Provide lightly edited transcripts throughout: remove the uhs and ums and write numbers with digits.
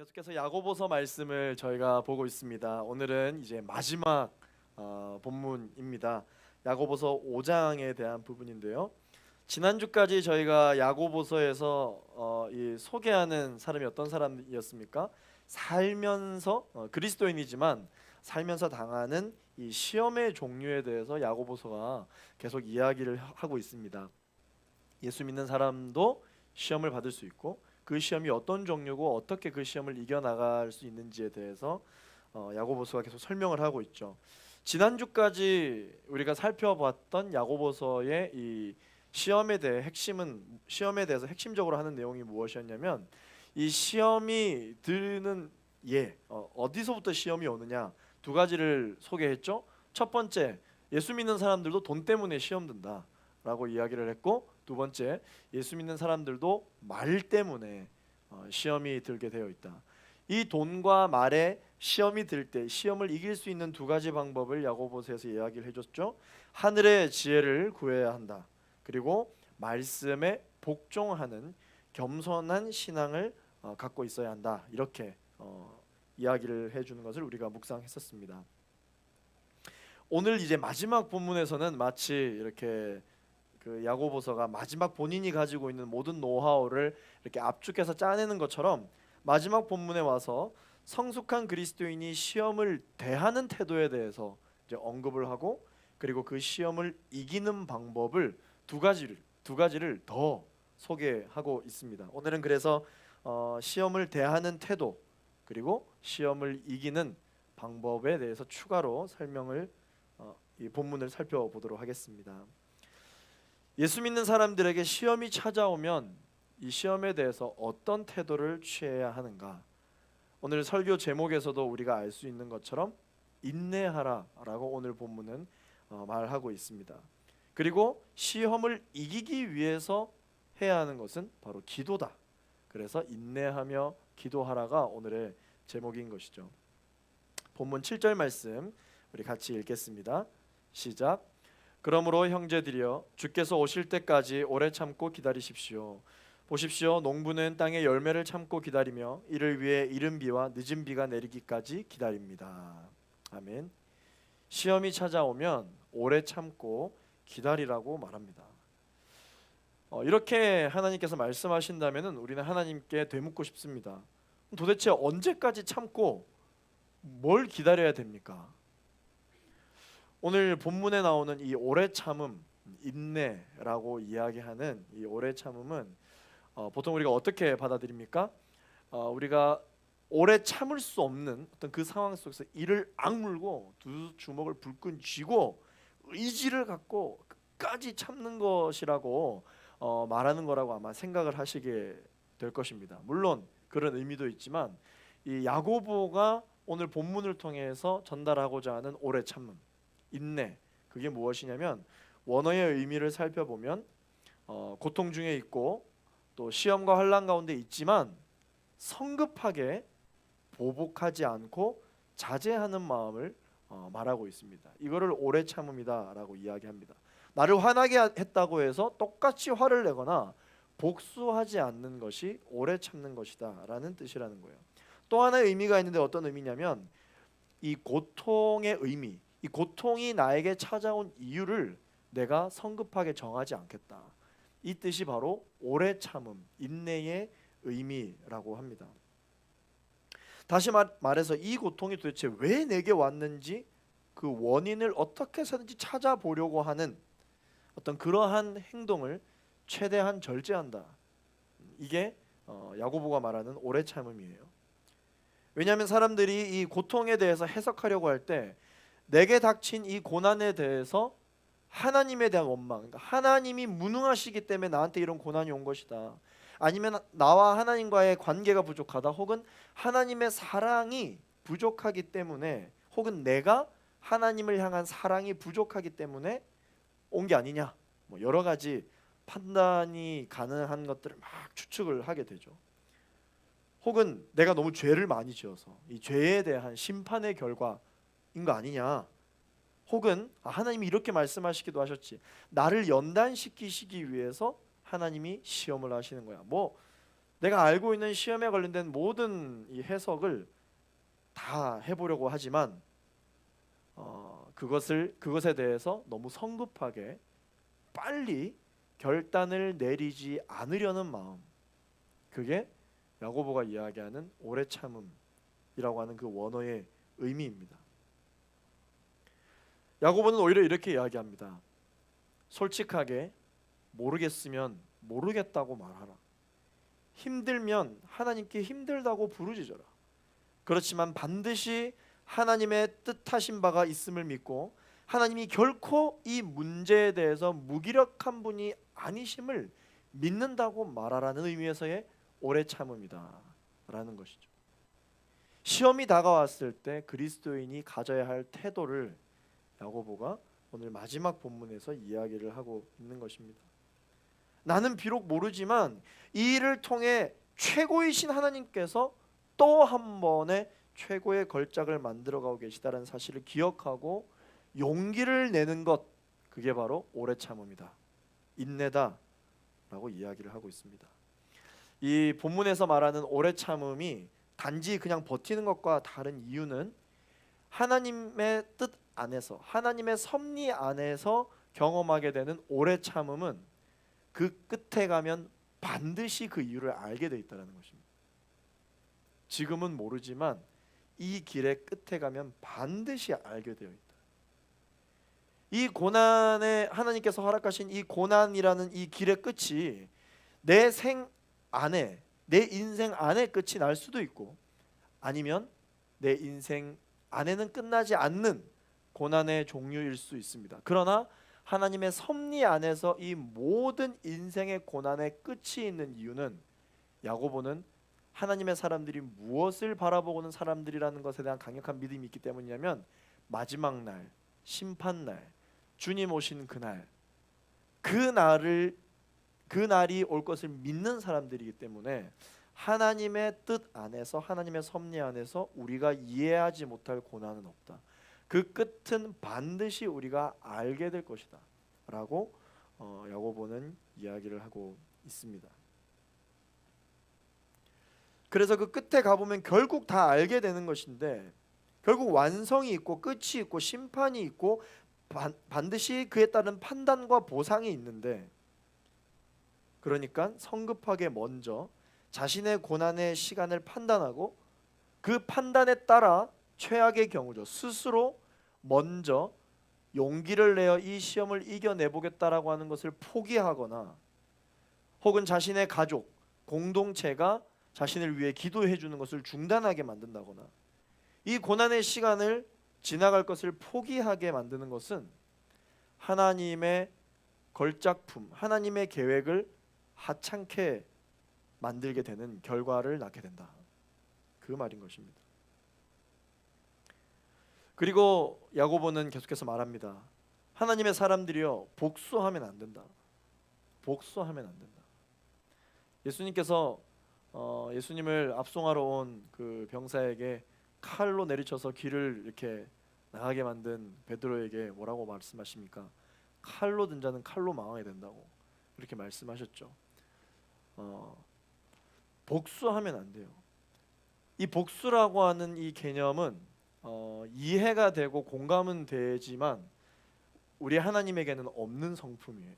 계속해서 야고보서 말씀을 저희가 보고 있습니다. 오늘은 이제 마지막 본문입니다. 야고보서 5장에 대한 부분인데요. 지난주까지 저희가 야고보서에서 이 소개하는 사람이 어떤 사람이었습니까? 살면서 그리스도인이지만 살면서 당하는 이 시험의 종류에 대해서 야고보서가 계속 이야기를 하고 있습니다. 예수 믿는 사람도 시험을 받을 수 있고 그 시험이 어떤 종류고 어떻게 그 시험을 이겨나갈 수 있는지에 대해서 야고보서가 계속 설명을 하고 있죠. 지난주까지 우리가 살펴봤던 야고보서의 이 시험에 대해서 핵심적으로 하는 내용이 무엇이었냐면 이 시험이 드는 어디서부터 시험이 오느냐 두 가지를 소개했죠. 첫 번째, 예수 믿는 사람들도 돈 때문에 시험 든다라고 이야기를 했고, 두 번째, 예수 믿는 사람들도 말 때문에 시험이 들게 되어 있다. 이 돈과 말에 시험이 들 때 시험을 이길 수 있는 두 가지 방법을 야고보서에서 이야기를 해줬죠. 하늘의 지혜를 구해야 한다. 그리고 말씀에 복종하는 겸손한 신앙을 갖고 있어야 한다. 이렇게 이야기를 해주는 것을 우리가 묵상했었습니다. 오늘 이제 마지막 본문에서는 마치 이렇게 그 야고보서가 마지막 본인이 가지고 있는 모든 노하우를 이렇게 압축해서 짜내는 것처럼 마지막 본문에 와서 성숙한 그리스도인이 시험을 대하는 태도에 대해서 이제 언급을 하고, 그리고 그 시험을 이기는 방법을 두 가지를 더 소개하고 있습니다. 오늘은 그래서 시험을 대하는 태도 그리고 시험을 이기는 방법에 대해서 추가로 설명을 이 본문을 살펴보도록 하겠습니다. 예수 믿는 사람들에게 시험이 찾아오면 이 시험에 대해서 어떤 태도를 취해야 하는가? 오늘 설교 제목에서도 우리가 알 수 있는 것처럼 인내하라라고 오늘 본문은 말하고 있습니다. 그리고 시험을 이기기 위해서 해야 하는 것은 바로 기도다. 그래서 인내하며 기도하라가 오늘의 제목인 것이죠. 본문 7절 말씀 우리 같이 읽겠습니다. 시작. 그러므로 형제들이여 주께서 오실 때까지 오래 참고 기다리십시오. 보십시오, 농부는 땅의 열매를 참고 기다리며 이를 위해 이른 비와 늦은 비가 내리기까지 기다립니다. 아멘. 시험이 찾아오면 오래 참고 기다리라고 말합니다. 이렇게 하나님께서 말씀하신다면 우리는 하나님께 되묻고 싶습니다. 도대체 언제까지 참고 뭘 기다려야 됩니까? 오늘 본문에 나오는 이 오래 참음, 인내라고 이야기하는 이 오래 참음은 보통 우리가 어떻게 받아들입니까? 우리가 오래 참을 수 없는 어떤 그 상황 속에서 이를 악물고 두 주먹을 불끈 쥐고 의지를 갖고 끝까지 참는 것이라고 말하는 거라고 아마 생각을 하시게 될 것입니다. 물론 그런 의미도 있지만 이 야고보가 오늘 본문을 통해서 전달하고자 하는 오래 참음, 인내, 그게 무엇이냐면 원어의 의미를 살펴보면 고통 중에 있고 또 시험과 환난 가운데 있지만 성급하게 보복하지 않고 자제하는 마음을 말하고 있습니다. 이거를 오래 참음이다라고 이야기합니다. 나를 화나게 했다고 해서 똑같이 화를 내거나 복수하지 않는 것이 오래 참는 것이다라는 뜻이라는 거예요. 또 하나의 의미가 있는데 어떤 의미냐면 이 고통의 의미, 이 고통이 나에게 찾아온 이유를 내가 성급하게 정하지 않겠다. 이 뜻이 바로 오래 참음, 인내의 의미라고 합니다. 다시 말해서 이 고통이 도대체 왜 내게 왔는지 그 원인을 어떻게 해서든지 찾아보려고 하는 어떤 그러한 행동을 최대한 절제한다. 이게 야고보가 말하는 오래 참음이에요. 왜냐하면 사람들이 이 고통에 대해서 해석하려고 할 때 내게 닥친 이 고난에 대해서 하나님에 대한 원망, 그러니까 하나님이 무능하시기 때문에 나한테 이런 고난이 온 것이다. 아니면 나와 하나님과의 관계가 부족하다. 혹은 하나님의 사랑이 부족하기 때문에, 혹은 내가 하나님을 향한 사랑이 부족하기 때문에 온 게 아니냐. 뭐 여러 가지 판단이 가능한 것들을 막 추측을 하게 되죠. 혹은 내가 너무 죄를 많이 지어서 이 죄에 대한 심판의 결과인 거 아니냐. 혹은 하나님이 이렇게 말씀하시기도 하셨지. 나를 연단시키시기 위해서 하나님이 시험을 하시는 거야. 뭐 내가 알고 있는 시험에 관련된 모든 이 해석을 다 해보려고 하지만 그것에 대해서 너무 성급하게 빨리 결단을 내리지 않으려는 마음, 그게 야고보가 이야기하는 오래 참음이라고 하는 그 원어의 의미입니다. 야고보는 오히려 이렇게 이야기합니다. 솔직하게 모르겠으면 모르겠다고 말하라. 힘들면 하나님께 힘들다고 부르짖어라. 그렇지만 반드시 하나님의 뜻하신 바가 있음을 믿고 하나님이 결코 이 문제에 대해서 무기력한 분이 아니심을 믿는다고 말하라는 의미에서의 오래 참음이다 라는 것이죠. 시험이 다가왔을 때 그리스도인이 가져야 할 태도를 야고보가 오늘 마지막 본문에서 이야기를 하고 있는 것입니다. 나는 비록 모르지만 이 일을 통해 최고이신 하나님께서 또 한 번의 최고의 걸작을 만들어가고 계시다는 사실을 기억하고 용기를 내는 것, 그게 바로 오래 참음이다, 인내다 라고 이야기를 하고 있습니다. 이 본문에서 말하는 오래 참음이 단지 그냥 버티는 것과 다른 이유는 하나님의 뜻 안에서, 하나님의 섭리 안에서 경험하게 되는 오래 참음은 그 끝에 가면 반드시 그 이유를 알게 돼 있다는 것입니다. 지금은 모르지만 이 길의 끝에 가면 반드시 알게 되어 있다. 이 고난에 하나님께서 허락하신 이 고난이라는 이 길의 끝이 내 생 안에, 내 인생 안에 끝이 날 수도 있고, 아니면 내 인생 안에는 끝나지 않는 고난의 종류일 수 있습니다. 그러나 하나님의 섭리 안에서 이 모든 인생의 고난의 끝이 있는 이유는, 야고보는 하나님의 사람들이 무엇을 바라보고는 사람들이라는 것에 대한 강력한 믿음이 있기 때문이냐면, 마지막 날, 심판날, 주님 오신 그날, 그날이 올 것을 믿는 사람들이기 때문에 하나님의 뜻 안에서, 하나님의 섭리 안에서 우리가 이해하지 못할 고난은 없다. 그 끝은 반드시 우리가 알게 될 것이다 라고 야고보는 이야기를 하고 있습니다. 그래서 그 끝에 가보면 결국 다 알게 되는 것인데, 결국 완성이 있고 끝이 있고 심판이 있고 반드시 그에 따른 판단과 보상이 있는데, 그러니까 성급하게 먼저 자신의 고난의 시간을 판단하고 그 판단에 따라 최악의 경우죠, 스스로 먼저 용기를 내어 이 시험을 이겨내보겠다라고 하는 것을 포기하거나, 혹은 자신의 가족, 공동체가 자신을 위해 기도해 주는 것을 중단하게 만든다거나, 이 고난의 시간을 지나갈 것을 포기하게 만드는 것은 하나님의 걸작품, 하나님의 계획을 하찮게 만들게 되는 결과를 낳게 된다, 그 말인 것입니다. 그리고 야고보는 계속해서 말합니다. 하나님의 사람들이여, 복수하면 안 된다. 복수하면 안 된다. 예수님께서 예수님을 압송하러 온 그 병사에게 칼로 내리쳐서 길을 이렇게 나가게 만든 베드로에게 뭐라고 말씀하십니까? 칼로 든 자는 칼로 망하게 된다고 이렇게 말씀하셨죠. 복수하면 안 돼요. 이 복수라고 하는 이 개념은 이해가 되고 공감은 되지만 우리 하나님에게는 없는 성품이에요.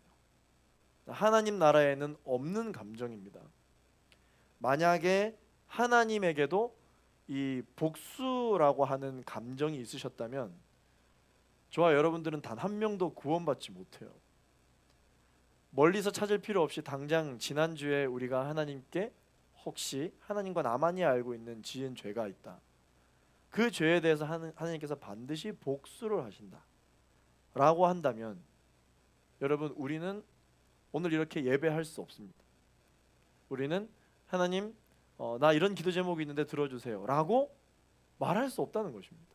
하나님 나라에는 없는 감정입니다. 만약에 하나님에게도 이 복수라고 하는 감정이 있으셨다면 저와 여러분들은 단 한 명도 구원받지 못해요. 멀리서 찾을 필요 없이 당장 지난주에 우리가 하나님께 혹시 하나님과 나만이 알고 있는 지은 죄가 있다, 그 죄에 대해서 하나님께서 반드시 복수를 하신다 라고 한다면, 여러분, 우리는 오늘 이렇게 예배할 수 없습니다. 우리는 하나님, 나 이런 기도 제목이 있는데 들어주세요 라고 말할 수 없다는 것입니다.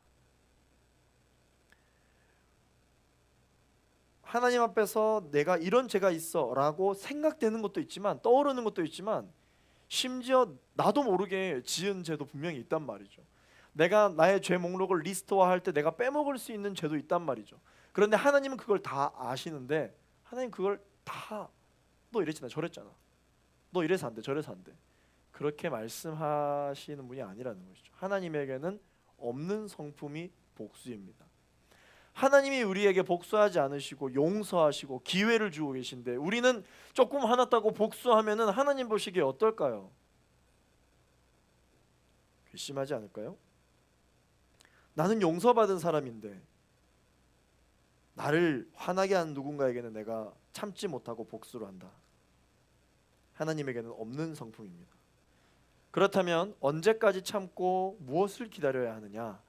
하나님 앞에서 내가 이런 죄가 있어 라고 생각되는 것도 있지만, 떠오르는 것도 있지만, 심지어 나도 모르게 지은 죄도 분명히 있단 말이죠. 내가 나의 죄 목록을 리스트화할 때 내가 빼먹을 수 있는 죄도 있단 말이죠. 그런데 하나님은 그걸 다 아시는데, 하나님 그걸 다, 너 이랬잖아, 저랬잖아, 너 이래서 안 돼, 저래서 안 돼, 그렇게 말씀하시는 분이 아니라는 것이죠. 하나님에게는 없는 성품이 복수입니다. 하나님이 우리에게 복수하지 않으시고 용서하시고 기회를 주고 계신데 우리는 조금 화났다고 복수하면은 하나님 보시기에 어떨까요? 괘씸하지 않을까요? 나는 용서받은 사람인데 나를 화나게 한 누군가에게는 내가 참지 못하고 복수를 한다. 하나님에게는 없는 성품입니다. 그렇다면 언제까지 참고 무엇을 기다려야 하느냐?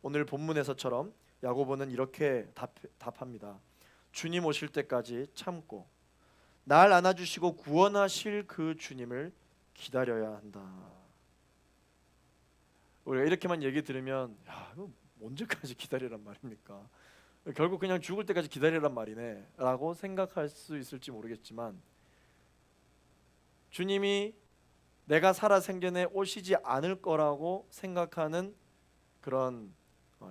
오늘 본문에서처럼 야고보는 이렇게 답합니다. 주님 오실 때까지 참고 날 안아주시고 구원하실 그 주님을 기다려야 한다. 우리가 이렇게만 얘기 들으면 야, 이거 언제까지 기다리란 말입니까? 결국 그냥 죽을 때까지 기다리란 말이네 라고 생각할 수 있을지 모르겠지만 주님이 내가 살아 생전에 오시지 않을 거라고 생각하는 그런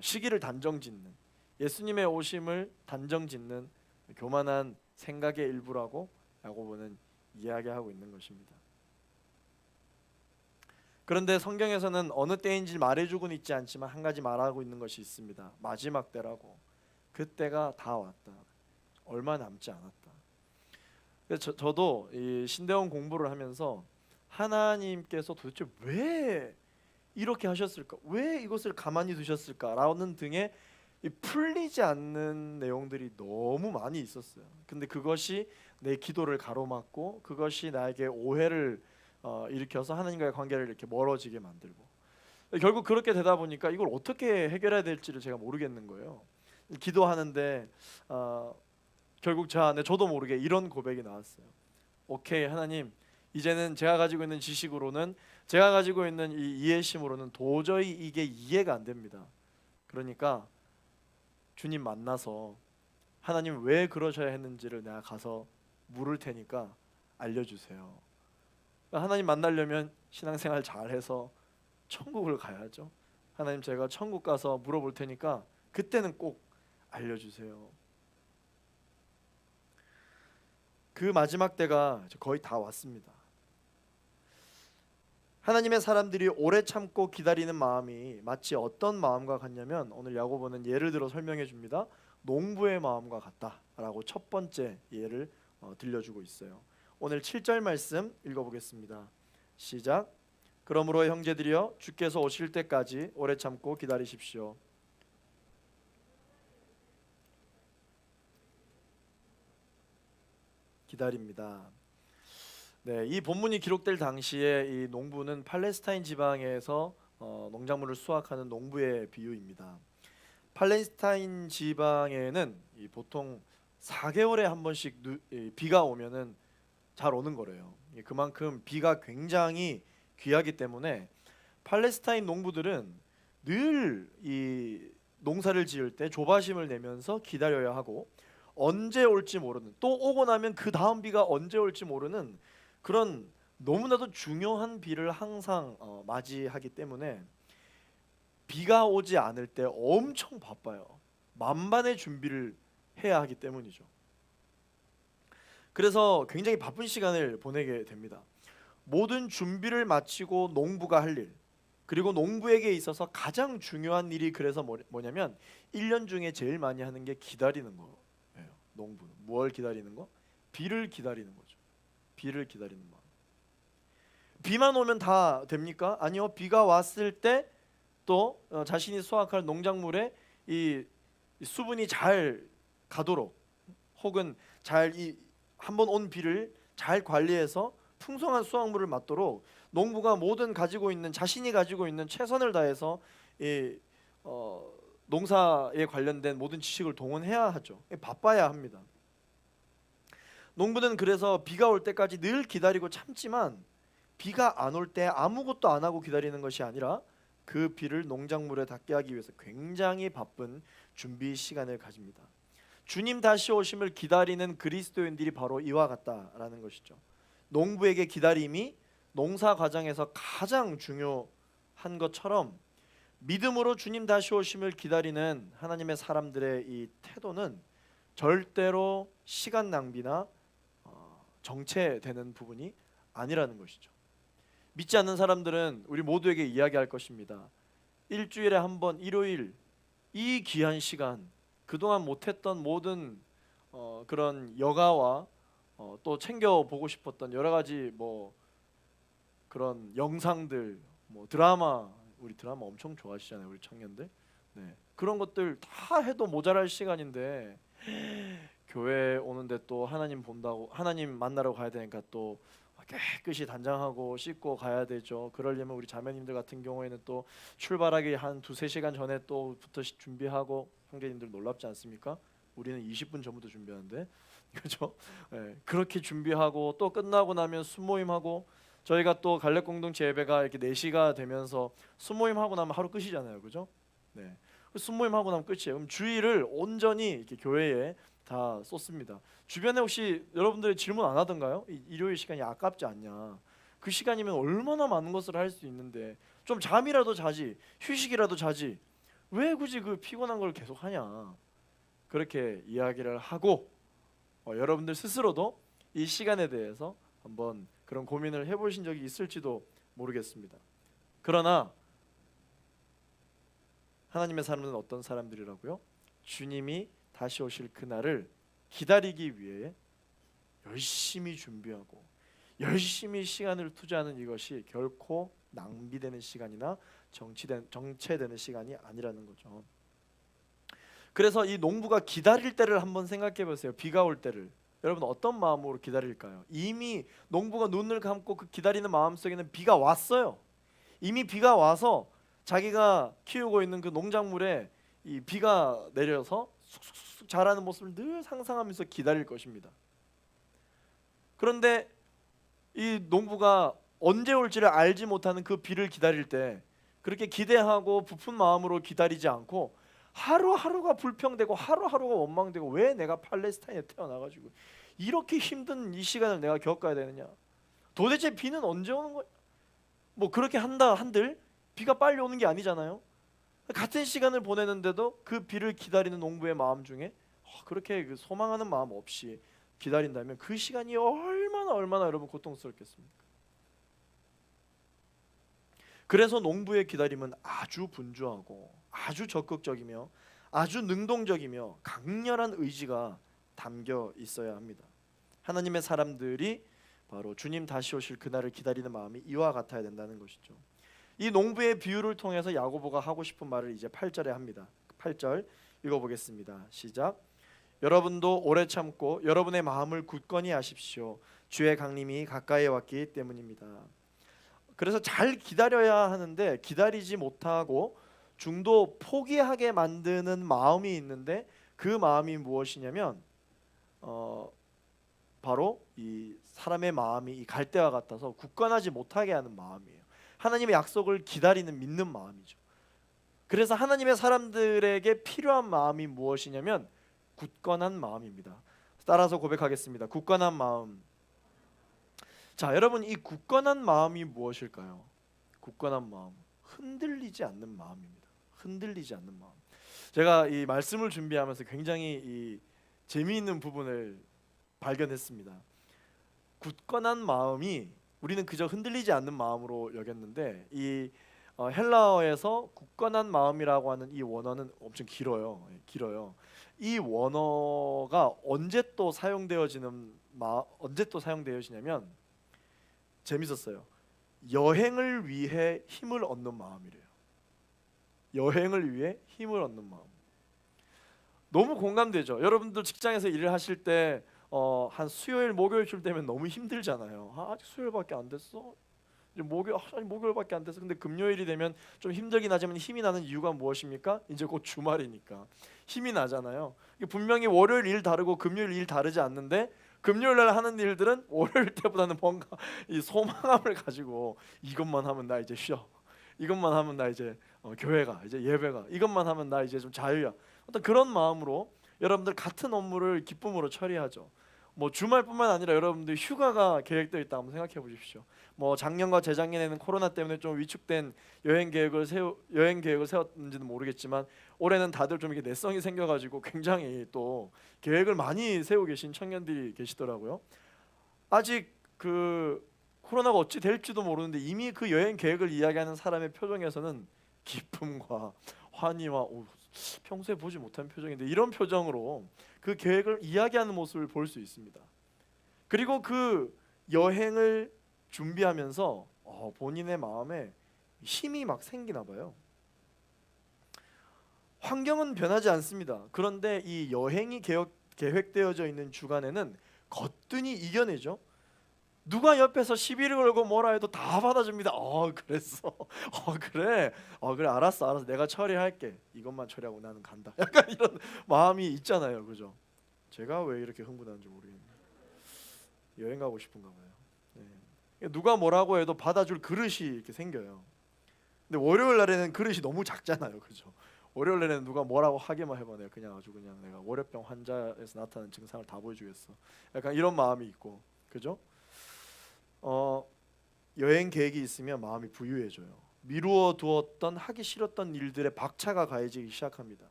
시기를 단정짓는, 예수님의 오심을 단정짓는 교만한 생각의 일부라고 야고보는 이야기하고 있는 것입니다. 그런데 성경에서는 어느 때인지 말해주고는 있지 않지만 한 가지 말하고 있는 것이 있습니다. 마지막 때라고. 그때가 다 왔다. 얼마 남지 않았다. 그래서 저도 이 신대원 공부를 하면서 하나님께서 도대체 왜 이렇게 하셨을까? 왜 이것을 가만히 두셨을까라는 등의 풀리지 않는 내용들이 너무 많이 있었어요. 근데 그것이 내 기도를 가로막고 그것이 나에게 오해를 일으켜서 하나님과의 관계를 이렇게 멀어지게 만들고 결국 그렇게 되다 보니까 이걸 어떻게 해결해야 될지를 제가 모르겠는 거예요. 기도하는데 결국 제 안에 저도 모르게 이런 고백이 나왔어요. 오케이 하나님, 이제는 제가 가지고 있는 지식으로는, 제가 가지고 있는 이 이해심으로는 도저히 이게 이해가 안 됩니다. 그러니까 주님 만나서 하나님 왜 그러셔야 했는지를 내가 가서 물을 테니까 알려주세요. 하나님 만나려면 신앙생활 잘해서 천국을 가야죠. 하나님, 제가 천국 가서 물어볼 테니까 그때는 꼭 알려주세요. 그 마지막 때가 거의 다 왔습니다. 하나님의 사람들이 오래 참고 기다리는 마음이 마치 어떤 마음과 같냐면, 오늘 야고보는 예를 들어 설명해 줍니다. 농부의 마음과 같다라고 첫 번째 예를 들려주고 있어요. 오늘 7절 말씀 읽어보겠습니다. 시작. 그러므로 형제들이여, 주께서 오실 때까지 오래 참고 기다리십시오. 기다립니다. 네, 이 본문이 기록될 당시에 이 농부는 팔레스타인 지방에서 농작물을 수확하는 농부의 비유입니다. 팔레스타인 지방에는 보통 4개월에 한 번씩 비가 오면은 잘 오는 거래요. 그만큼 비가 굉장히 귀하기 때문에 팔레스타인 농부들은 늘 이 농사를 지을 때 조바심을 내면서 기다려야 하고, 언제 올지 모르는, 또 오고 나면 그 다음 비가 언제 올지 모르는 그런 너무나도 중요한 비를 항상 맞이하기 때문에 비가 오지 않을 때 엄청 바빠요. 만반의 준비를 해야 하기 때문이죠. 그래서 굉장히 바쁜 시간을 보내게 됩니다. 모든 준비를 마치고 농부가 할 일, 그리고 농부에게 있어서 가장 중요한 일이 그래서 뭐냐면 1년 중에 제일 많이 하는 게 기다리는 거예요. 농부는 뭘 기다리는 거? 비를 기다리는 거죠. 비를 기다리는 마음. 비만 오면 다 됩니까? 아니요. 비가 왔을 때 또 자신이 수확할 농작물에 이 수분이 잘 가도록, 혹은 잘 이 한번 온 비를 잘 관리해서 풍성한 수확물을 맞도록 농부가 모든 자신이 가지고 있는 최선을 다해서 농사에 관련된 모든 지식을 동원해야 하죠. 바빠야 합니다. 농부는 그래서 비가 올 때까지 늘 기다리고 참지만, 비가 안 올 때 아무것도 안 하고 기다리는 것이 아니라 그 비를 농작물에 닿게 하기 위해서 굉장히 바쁜 준비 시간을 가집니다. 주님 다시 오심을 기다리는 그리스도인들이 바로 이와 같다라는 것이죠. 농부에게 기다림이 농사 과정에서 가장 중요한 것처럼, 믿음으로 주님 다시 오심을 기다리는 하나님의 사람들의 이 태도는 절대로 시간 낭비나 정체되는 부분이 아니라는 것이죠. 믿지 않는 사람들은 우리 모두에게 이야기할 것입니다. 일주일에 한 번 일요일 이 귀한 시간, 그동안 못했던 모든 그런 여가와 또 챙겨 보고 싶었던 여러 가지 뭐 그런 영상들, 뭐 드라마, 우리 드라마 엄청 좋아하시잖아요, 우리 청년들. 네, 그런 것들 다 해도 모자랄 시간인데 교회 오는데 또 하나님 본다고, 하나님 만나러 가야 되니까 또 깨끗이 단장하고 씻고 가야 되죠. 그러려면 우리 자매님들 같은 경우에는 또 출발하기 한 두세 시간 전에 또부터 준비하고, 형제님들 놀랍지 않습니까? 우리는 20분 전부터 준비하는데 그렇죠? 네, 그렇게 준비하고 또 끝나고 나면 수모임하고, 저희가 또 갈렙 공동체 예배가 이렇게 4시가 되면서 수모임하고 나면 하루 끝이잖아요, 그죠? 네, 수모임하고 나면 끝이에요. 그럼 주일을 온전히 이렇게 교회에 다 쏟습니다. 주변에 혹시 여러분들이 질문 안 하던가요? 일요일 시간이 아깝지 않냐? 그 시간이면 얼마나 많은 것을 할 수 있는데 좀 잠이라도 자지, 휴식이라도 자지, 왜 굳이 그 피곤한 걸 계속 하냐? 그렇게 이야기를 하고 여러분들 스스로도 이 시간에 대해서 한번 그런 고민을 해보신 적이 있을지도 모르겠습니다. 그러나 하나님의 사람들은 어떤 사람들이라고요? 주님이 다시 오실 그날을 기다리기 위해 열심히 준비하고 열심히 시간을 투자하는 이것이 결코 낭비되는 시간이나 정체되는 시간이 아니라는 거죠. 그래서 이 농부가 기다릴 때를 한번 생각해 보세요. 비가 올 때를 여러분 어떤 마음으로 기다릴까요? 이미 농부가 눈을 감고 그 기다리는 마음속에는 비가 왔어요. 이미 비가 와서 자기가 키우고 있는 그 농작물에 이 비가 내려서 쑥쑥쑥 자라는 모습을 늘 상상하면서 기다릴 것입니다. 그런데 이 농부가 언제 올지를 알지 못하는 그 비를 기다릴 때 그렇게 기대하고 부푼 마음으로 기다리지 않고 하루하루가 불평되고 하루하루가 원망되고, 왜 내가 팔레스타인에 태어나가지고 이렇게 힘든 이 시간을 내가 겪어야 되느냐, 도대체 비는 언제 오는 거야, 뭐 그렇게 한들 비가 빨리 오는 게 아니잖아요. 같은 시간을 보내는데도 그 비를 기다리는 농부의 마음 중에 그렇게 그 소망하는 마음 없이 기다린다면 그 시간이 얼마나 여러분 고통스럽겠습니까? 그래서 농부의 기다림은 아주 분주하고 아주 적극적이며 아주 능동적이며 강렬한 의지가 담겨 있어야 합니다. 하나님의 사람들이 바로 주님 다시 오실 그날을 기다리는 마음이 이와 같아야 된다는 것이죠. 이 농부의 비유를 통해서 야고보가 하고 싶은 말을 이제 8절에 합니다. 8절 읽어보겠습니다. 시작. 여러분도 오래 참고 여러분의 마음을 굳건히 하십시오. 주의 강림이 가까이 왔기 때문입니다. 그래서 잘 기다려야 하는데 기다리지 못하고 중도 포기하게 만드는 마음이 있는데, 그 마음이 무엇이냐면 바로 이 사람의 마음이 이 갈대와 같아서 굳건하지 못하게 하는 마음이에요. 하나님의 약속을 기다리는 믿는 마음이죠. 그래서 하나님의 사람들에게 필요한 마음이 무엇이냐면 굳건한 마음입니다. 따라서 고백하겠습니다. 굳건한 마음. 자, 여러분, 이 굳건한 마음이 무엇일까요? 굳건한 마음, 흔들리지 않는 마음입니다. 흔들리지 않는 마음. 제가 이 말씀을 준비하면서 굉장히 이 재미있는 부분을 발견했습니다. 굳건한 마음이, 우리는 그저 흔들리지 않는 마음으로 여겼는데 이 헬라어에서 굳건한 마음이라고 하는 이 원어는 엄청 길어요. 길어요. 이 원어가 언제 또 사용되어지냐면 재밌었어요. 여행을 위해 힘을 얻는 마음이래요. 여행을 위해 힘을 얻는 마음. 너무 공감되죠. 여러분들 직장에서 일을 하실 때 한 수요일 목요일쯤 되면 너무 힘들잖아요. 아직 수요일밖에 안 됐어. 이제 목요일밖에 안 됐어. 근데 금요일이 되면 좀 힘들긴 하지만 힘이 나는 이유가 무엇입니까? 이제 곧 주말이니까 힘이 나잖아요. 분명히 월요일 일 다르고 금요일 일 다르지 않는데 금요일 날 하는 일들은 월요일 때보다는 뭔가 이 소망함을 가지고, 이것만 하면 나 이제 쉬어. 이것만 하면 나 이제 교회가, 이제 예배가, 이것만 하면 나 이제 좀 자유야. 어떤 그런 마음으로 여러분들 같은 업무를 기쁨으로 처리하죠. 뭐 주말뿐만 아니라 여러분들 휴가가 계획되어 있다 한번 생각해 보십시오. 뭐 작년과 재작년에는 코로나 때문에 좀 위축된 여행 계획을 세웠는지는 모르겠지만 올해는 다들 좀 이렇게 내성이 생겨가지고 굉장히 또 계획을 많이 세우고 계신 청년들이 계시더라고요. 아직 그 코로나가 어찌 될지도 모르는데 이미 그 여행 계획을 이야기하는 사람의 표정에서는 기쁨과 환희와 평소에 보지 못한 표정인데 이런 표정으로 그 계획을 이야기하는 모습을 볼 수 있습니다. 그리고 그 여행을 준비하면서 본인의 마음에 힘이 막 생기나 봐요. 환경은 변하지 않습니다. 그런데 이 여행이 계획되어져 있는 주간에는 거뜬히 이겨내죠. 누가 옆에서 시비를 걸고 뭐라 해도 다 받아줍니다. 그랬어. 그래. 그래 알았어. 내가 처리할게. 이것만 처리하고 나는 간다. 약간 이런 마음이 있잖아요. 그죠? 제가 왜 이렇게 흥분하는지 모르겠네요. 여행 가고 싶은가 봐요. 네. 누가 뭐라고 해도 받아줄 그릇이 이렇게 생겨요. 근데 월요일 날에는 그릇이 너무 작잖아요. 그죠? 월요일 날에는 누가 뭐라고 하기만 해봐. 내가 그냥 아주 그냥 내가 월요병 환자에서 나타나는 증상을 다 보여주겠어. 약간 이런 마음이 있고. 그죠? 여행 계획이 있으면 마음이 부유해져요. 미루어 두었던 하기 싫었던 일들에 박차가 가해지기 시작합니다.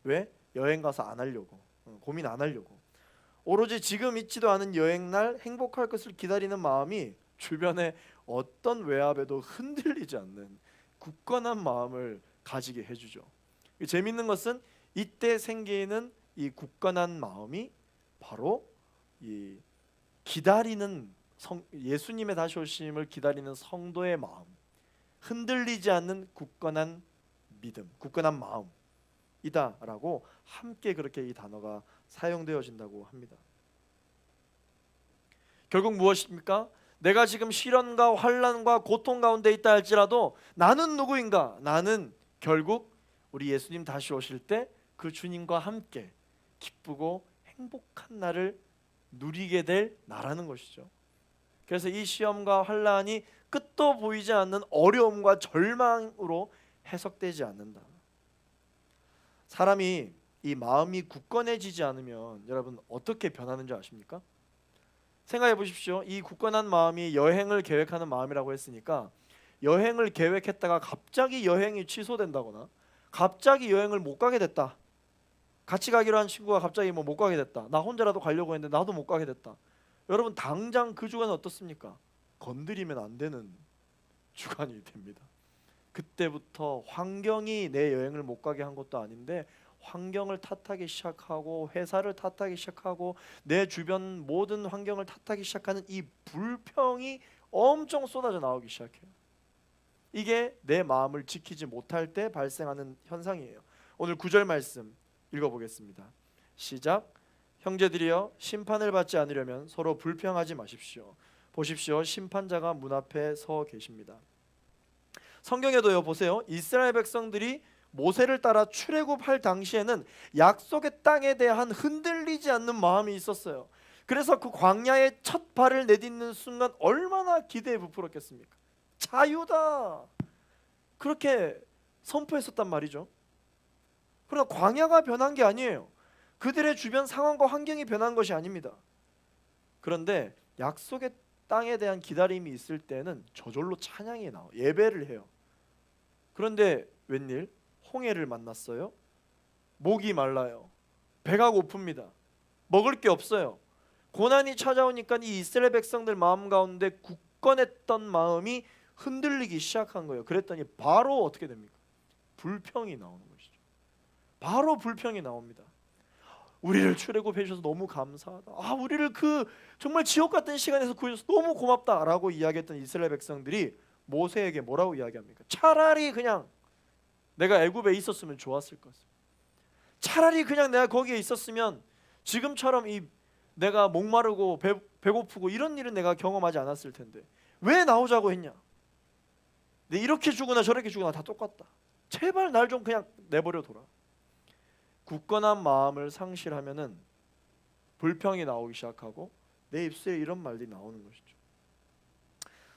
왜? 여행 가서 안 하려고. 고민 안 하려고. 오로지 지금 있지도 않은 여행날 행복할 것을 기다리는 마음이 주변의 어떤 외압에도 흔들리지 않는 굳건한 마음을 가지게 해주죠. 재밌는 것은 이때 생기는 이 굳건한 마음이 바로 이 기다리는 예수님의 다시 오심을 기다리는 성도의 마음, 흔들리지 않는 굳건한 믿음, 굳건한 마음이다라고 함께 그렇게 이 단어가 사용되어진다고 합니다. 결국 무엇입니까? 내가 지금 시련과 환난과 고통 가운데 있다 할지라도 나는 누구인가? 나는 결국 우리 예수님 다시 오실 때 그 주님과 함께 기쁘고 행복한 날을 누리게 될 나라는 것이죠. 그래서 이 시험과 환난이 끝도 보이지 않는 어려움과 절망으로 해석되지 않는다. 사람이 이 마음이 굳건해지지 않으면 여러분 어떻게 변하는지 아십니까? 생각해 보십시오. 이 굳건한 마음이 여행을 계획하는 마음이라고 했으니까 여행을 계획했다가 갑자기 여행이 취소된다거나 갑자기 여행을 못 가게 됐다. 같이 가기로 한 친구가 갑자기 못 가게 됐다. 나 혼자라도 가려고 했는데 나도 못 가게 됐다. 여러분 당장 그 주간은 어떻습니까? 건드리면 안 되는 주간이 됩니다. 그때부터 환경이 내 여행을 못 가게 한 것도 아닌데 환경을 탓하기 시작하고 회사를 탓하기 시작하고 내 주변 모든 환경을 탓하기 시작하는 이 불평이 엄청 쏟아져 나오기 시작해요. 이게 내 마음을 지키지 못할 때 발생하는 현상이에요. 오늘 9절 말씀 읽어보겠습니다. 시작. 형제들이여 심판을 받지 않으려면 서로 불평하지 마십시오. 보십시오. 심판자가 문 앞에 서 계십니다. 성경에도요 보세요. 이스라엘 백성들이 모세를 따라 출애굽할 당시에는 약속의 땅에 대한 흔들리지 않는 마음이 있었어요. 그래서 그 광야에 첫 발을 내딛는 순간 얼마나 기대에 부풀었겠습니까? 자유다 그렇게 선포했었단 말이죠. 그러나 광야가 변한 게 아니에요. 그들의 주변 상황과 환경이 변한 것이 아닙니다. 그런데 약속의 땅에 대한 기다림이 있을 때는 저절로 찬양이 나와요. 예배를 해요. 그런데 웬일? 홍해를 만났어요. 목이 말라요. 배가 고픕니다. 먹을 게 없어요. 고난이 찾아오니까 이 이스라엘 백성들 마음 가운데 굳건했던 마음이 흔들리기 시작한 거예요. 그랬더니 바로 어떻게 됩니까? 불평이 나오는 것이죠. 바로 불평이 나옵니다. 우리를 출애굽해 주셔서 너무 감사하다. 우리를 그 정말 지옥 같은 시간에서 구해줘서 너무 고맙다라고 이야기했던 이스라엘 백성들이 모세에게 뭐라고 이야기합니까? 차라리 그냥 내가 애굽에 있었으면 좋았을 것을. 차라리 그냥 내가 거기에 있었으면 지금처럼 이 내가 목마르고 배고프고 이런 일은 내가 경험하지 않았을 텐데 왜 나오자고 했냐? 내 이렇게 죽으나 저렇게 죽으나 다 똑같다. 제발 날 좀 그냥 내버려 둬라. 굳건한 마음을 상실하면은 불평이 나오기 시작하고 내 입술에 이런 말들이 나오는 것이죠.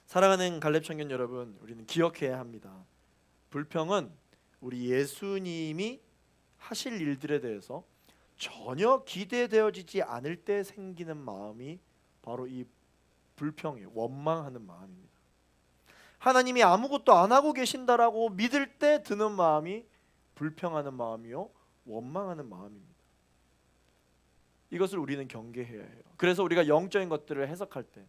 사랑하는 갈렙 청년 여러분, 우리는 기억해야 합니다. 불평은 우리 예수님이 하실 일들에 대해서 전혀 기대되어지지 않을 때 생기는 마음이 바로 이 불평이에요. 원망하는 마음입니다. 하나님이 아무것도 안 하고 계신다라고 믿을 때 드는 마음이 불평하는 마음이요, 원망하는 마음입니다. 이것을 우리는 경계해야 해요. 그래서 우리가 영적인 것들을 해석할 때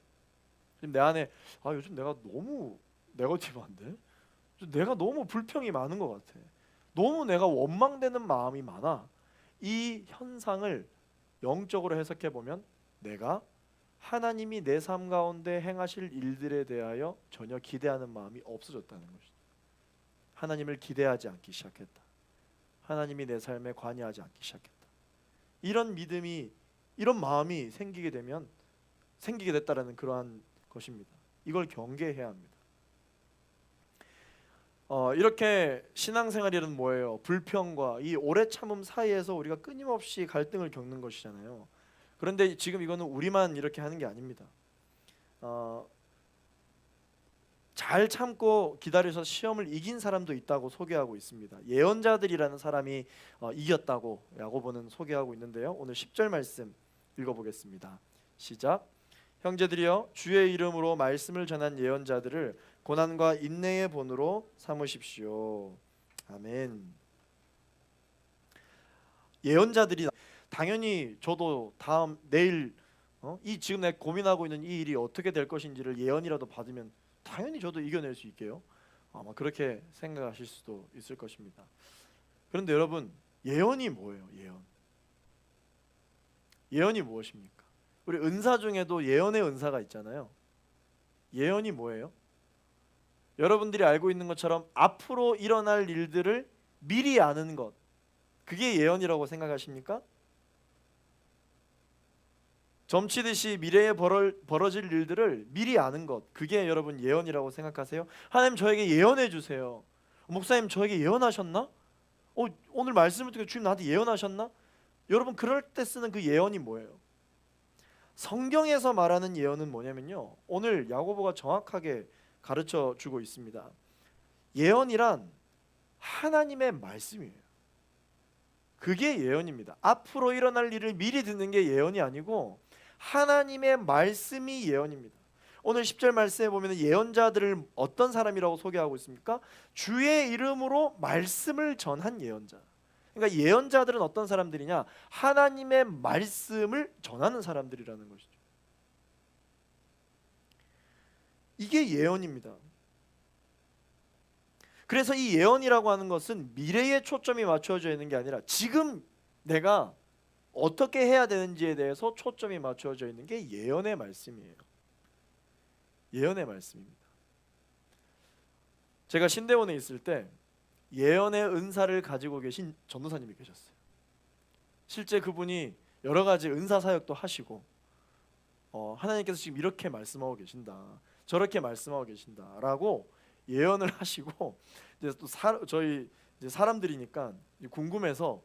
지금 내 안에 요즘 내가 너무 네거티브한데? 내가 너무 불평이 많은 것 같아. 너무 내가 원망되는 마음이 많아. 이 현상을 영적으로 해석해 보면 내가 하나님이 내 삶 가운데 행하실 일들에 대하여 전혀 기대하는 마음이 없어졌다는 것이다. 하나님을 기대하지 않기 시작했다. 하나님이 내 삶에 관여하지 않기 시작했다. 이런 믿음이, 이런 마음이 생기게 됐다라는 그러한 것입니다. 이걸 경계해야 합니다. 이렇게 신앙생활이란 뭐예요? 불평과 이 오래 참음 사이에서 우리가 끊임없이 갈등을 겪는 것이잖아요. 그런데 지금 이거는 우리만 이렇게 하는 게 아닙니다. 잘 참고 기다려서 시험을 이긴 사람도 있다고 소개하고 있습니다. 예언자들이라는 사람이 이겼다고 야고보는 소개하고 있는데요. 오늘 10절 말씀 읽어보겠습니다. 시작. 형제들이여, 주의 이름으로 말씀을 전한 예언자들을 고난과 인내의 본으로 삼으십시오. 아멘. 예언자들이, 당연히 저도 내일 이 지금 내가 고민하고 있는 이 일이 어떻게 될 것인지를 예언이라도 받으면 당연히 저도 이겨낼 수 있게요. 아마 그렇게 생각하실 수도 있을 것입니다. 그런데 여러분, 예언이 뭐예요? 예언이 무엇입니까? 우리 은사 중에도 예언의 은사가 있잖아요. 예언이 뭐예요? 여러분들이 알고 있는 것처럼 앞으로 일어날 일들을 미리 아는 것, 그게 예언이라고 생각하십니까? 점치듯이 미래에 벌어질 일들을 미리 아는 것, 그게 여러분 예언이라고 생각하세요? 하나님 저에게 예언해 주세요. 목사님 저에게 예언하셨나? 오늘 말씀을 통해 주님 나한테 예언하셨나? 여러분 그럴 때 쓰는 그 예언이 뭐예요? 성경에서 말하는 예언은 뭐냐면요, 오늘 야고보가 정확하게 가르쳐 주고 있습니다. 예언이란 하나님의 말씀이에요. 그게 예언입니다. 앞으로 일어날 일을 미리 듣는 게 예언이 아니고 하나님의 말씀이 예언입니다. 오늘 10절 말씀에 보면 예언자들을 어떤 사람이라고 소개하고 있습니까? 주의 이름으로 말씀을 전한 예언자. 그러니까 예언자들은 어떤 사람들이냐? 하나님의 말씀을 전하는 사람들이라는 것이죠. 이게 예언입니다. 그래서 이 예언이라고 하는 것은 미래에 초점이 맞춰져 있는 게 아니라 지금 내가 어떻게 해야 되는지에 대해서 초점이 맞춰져 있는 게 예언의 말씀이에요. 예언의 말씀입니다. 제가 신대원에 있을 때 예언의 은사를 가지고 계신 전도사님이 계셨어요. 실제 그분이 여러 가지 은사 사역도 하시고 하나님께서 지금 이렇게 말씀하고 계신다, 저렇게 말씀하고 계신다라고 예언을 하시고, 이제 또 저희 이제 사람들이니까 궁금해서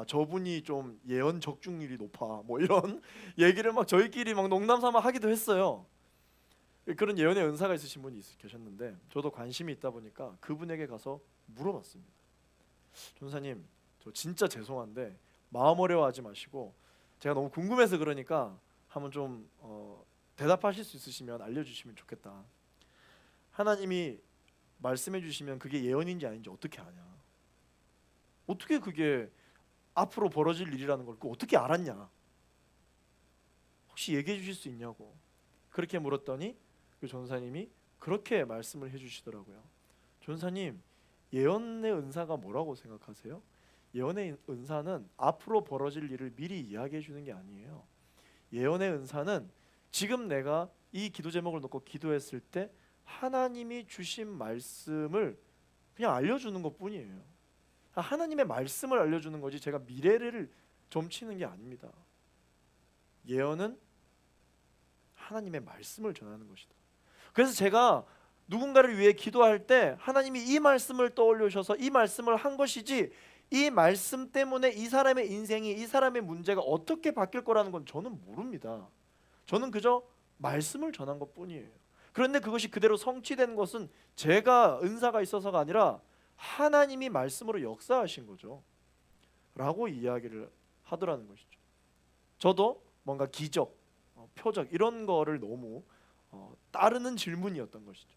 저분이 좀 예언 적중률이 높아 뭐 이런 얘기를 막 저희끼리 막 농담삼아 하기도 했어요. 그런 예언의 은사가 있으신 분이 계셨는데 저도 관심이 있다 보니까 그분에게 가서 물어봤습니다. 전사님 저 진짜 죄송한데 마음 어려워하지 마시고 제가 너무 궁금해서 그러니까 한번 좀 대답하실 수 있으시면 알려주시면 좋겠다. 하나님이 말씀해 주시면 그게 예언인지 아닌지 어떻게 아냐? 어떻게 그게 앞으로 벌어질 일이라는 걸 어떻게 알았냐? 혹시 얘기해 주실 수 있냐고 그렇게 물었더니 그 전사님이 그렇게 말씀을 해주시더라고요. 전사님, 예언의 은사가 뭐라고 생각하세요? 예언의 은사는 앞으로 벌어질 일을 미리 이야기해 주는 게 아니에요. 예언의 은사는 지금 내가 이 기도 제목을 놓고 기도했을 때 하나님이 주신 말씀을 그냥 알려주는 것뿐이에요. 하나님의 말씀을 알려주는 거지 제가 미래를 점치는 게 아닙니다. 예언은 하나님의 말씀을 전하는 것이다. 그래서 제가 누군가를 위해 기도할 때 하나님이 이 말씀을 떠올려 주셔서 이 말씀을 한 것이지, 이 말씀 때문에 이 사람의 인생이, 이 사람의 문제가 어떻게 바뀔 거라는 건 저는 모릅니다. 저는 그저 말씀을 전한 것뿐이에요. 그런데 그것이 그대로 성취된 것은 제가 은사가 있어서가 아니라 하나님이 말씀으로 역사하신 거죠 라고 이야기를 하더라는 것이죠. 저도 뭔가 기적, 표적 이런 거를 너무 따르는 질문이었던 것이죠.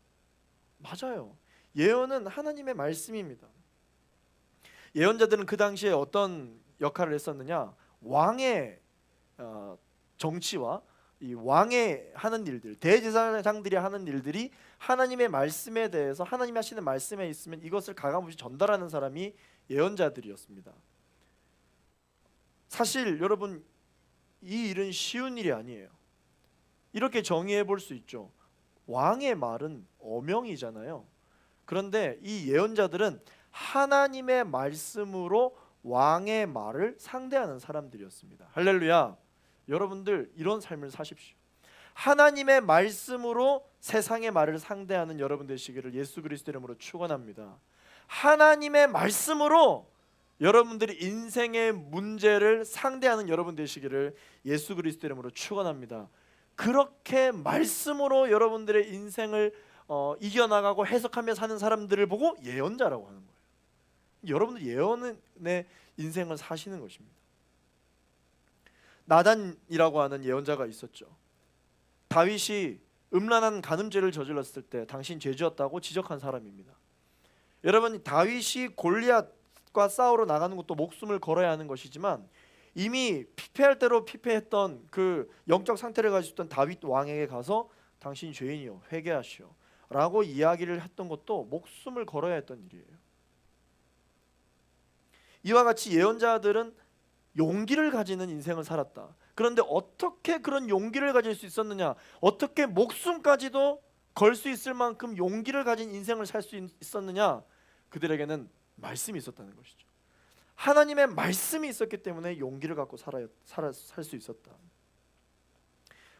맞아요. 예언은 하나님의 말씀입니다. 예언자들은 그 당시에 어떤 역할을 했었느냐? 왕의 정치와 이 왕의 하는 일들, 대제사장들이 하는 일들이 하나님의 말씀에 대해서 하나님이 하시는 말씀에 있으면 이것을 가감없이 전달하는 사람이 예언자들이었습니다. 사실 여러분 이 일은 쉬운 일이 아니에요. 이렇게 정의해 볼 수 있죠. 왕의 말은 어명이잖아요. 그런데 이 예언자들은 하나님의 말씀으로 왕의 말을 상대하는 사람들이었습니다. 할렐루야. 여러분들 이런 삶을 사십시오. 하나님의 말씀으로 세상의 말을 상대하는 여러분 되시기를 예수 그리스도 이름으로 축원합니다. 하나님의 말씀으로 여러분들이 인생의 문제를 상대하는 여러분 되시기를 예수 그리스도 이름으로 축원합니다. 그렇게 말씀으로 여러분들의 인생을 이겨나가고 해석하며 사는 사람들을 보고 예언자라고 하는 거예요. 여러분들 예언의 인생을 사시는 것입니다. 나단이라고 하는 예언자가 있었죠. 다윗이 음란한 간음죄를 저질렀을 때 당신 죄지었다고 지적한 사람입니다. 여러분 다윗이 골리앗과 싸우러 나가는 것도 목숨을 걸어야 하는 것이지만 이미 피폐할 대로 피폐했던 그 영적 상태를 가지고 있던 다윗 왕에게 가서 당신 죄인이요 회개하시오 라고 이야기를 했던 것도 목숨을 걸어야 했던 일이에요. 이와 같이 예언자들은 용기를 가지는 인생을 살았다. 그런데 어떻게 그런 용기를 가질 수 있었느냐, 어떻게 목숨까지도 걸 수 있을 만큼 용기를 가진 인생을 살 수 있었느냐, 그들에게는 말씀이 있었다는 것이죠. 하나님의 말씀이 있었기 때문에 용기를 갖고 살 수 있었다.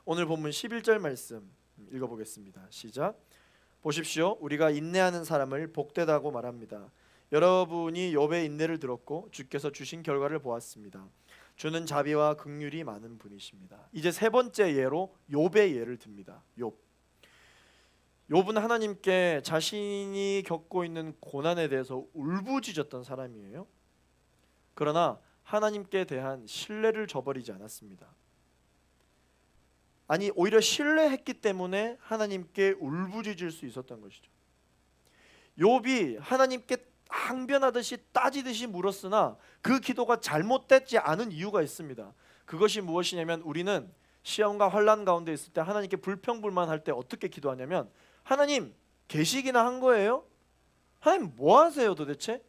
오늘 본문 11절 말씀 읽어보겠습니다. 시작. 보십시오. 우리가 인내하는 사람을 복되다고 말합니다. 여러분이 욥의 인내를 들었고 주께서 주신 결과를 보았습니다. 주는 자비와 긍휼이 많은 분이십니다. 이제 세 번째 예로 욥의 예를 듭니다. 욥은 하나님께 자신이 겪고 있는 고난에 대해서 울부짖었던 사람이에요. 그러나 하나님께 대한 신뢰를 저버리지 않았습니다. 아니 오히려 신뢰했기 때문에 하나님께 울부짖을 수 있었던 것이죠. 욥이 하나님께 항변하듯이 따지듯이 물었으나 그 기도가 잘못되지 않은 이유가 있습니다. 그것이 무엇이냐면 우리는 시험과 환난 가운데 있을 때 하나님께 불평불만할 때 어떻게 기도하냐면 하나님 계시기나 한 거예요? 하나님 뭐 하세요 도대체?